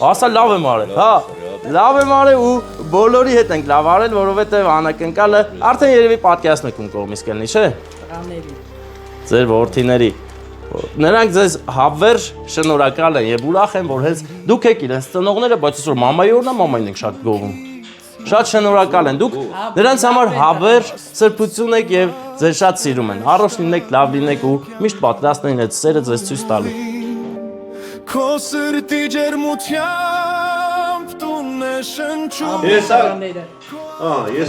Ասա լավ եմ արել, հա։ Լավ եմ արել ու բոլորի հետ ենք լավ արել, որովհետև անակնկալը արդեն երևի պատկերացնեք ում կողմից կլինի, չէ՞։ Տղաների։ Ձեր որդիների։ Նրանք ձեզ հավերժ շնորհակալ են եւ ուրախ են, որ հենց դուք եք իրենց ծնողները, բայց այսօր մամայի օրն է, մամային ենք շատ գովում։ Շատ շնորհակալ են։ Դուք նրանց համար հավերժ սրբություն եք եւ ձեզ շատ սիրում են։ Առողջ լինեք, լավ լինեք ու միշտ պատրաստ են այդ սերը ձեզ ցույց տալու։ Քո սրտի ջերմությամբ տունն է շնչում Տղաները։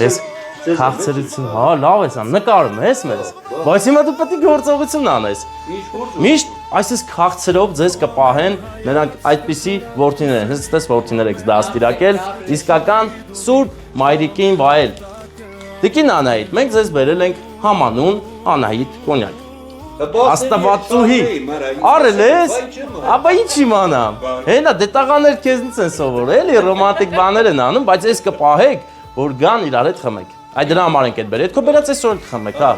Ես քաղցրություն, հա, լավ ես անում, նկարում ես մեզ, բայց հիմա դու պետք է գործողություն անես։ Միշտ այսպես քաղցրով ձեզ կպահեն, նրանք այդպիսի որդիներ են, հենց այդպես որդիներ եք դաստիարակել, իսկական սուրբ մայրիկին վայել։ Տիկին Անահիտ, մենք ձեզ բերել ենք համանուն Անահիտ կոնյակ։ Աստվածուհի, արել ես, ապա ինչ իմանամ, հենա դե տղաներ քեզնից են սովոր, էլի ռոմանտիկ բաներ են անում, բայց ես կպահեք, որ գան իրար հետ խմեք, այդ դրա համար ենք էդ բերել, քո բերած այսօր էլ կխմեք, հա։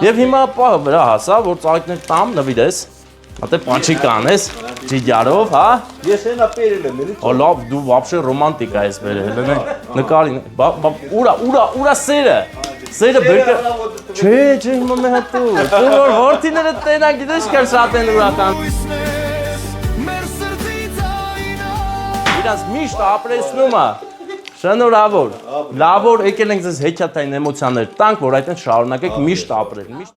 Եվ հիմա պահը վրա հասա, որ ծաղիկներ տամ, նվիրես, հատե պանչի կանես, ջիջարով, հա։ Ես հենա պերել եմ, էլի։ Հա լավ, դու вообще ռոմանտիկա ես բերել, նկարին, ուրա սերը, սերը բերքը, չէ, հիմա մեր հետո, որ որդիները տենան, գիտես կար շատ են ուրական։ Իրանց միշտ ապրեցնումը, շնորհավոր, լավ որ եկել ենք ձեզ հեքիաթային էմոցիաներ տանք, որ այդ են շարունակեք միշտ ապրել, միշտ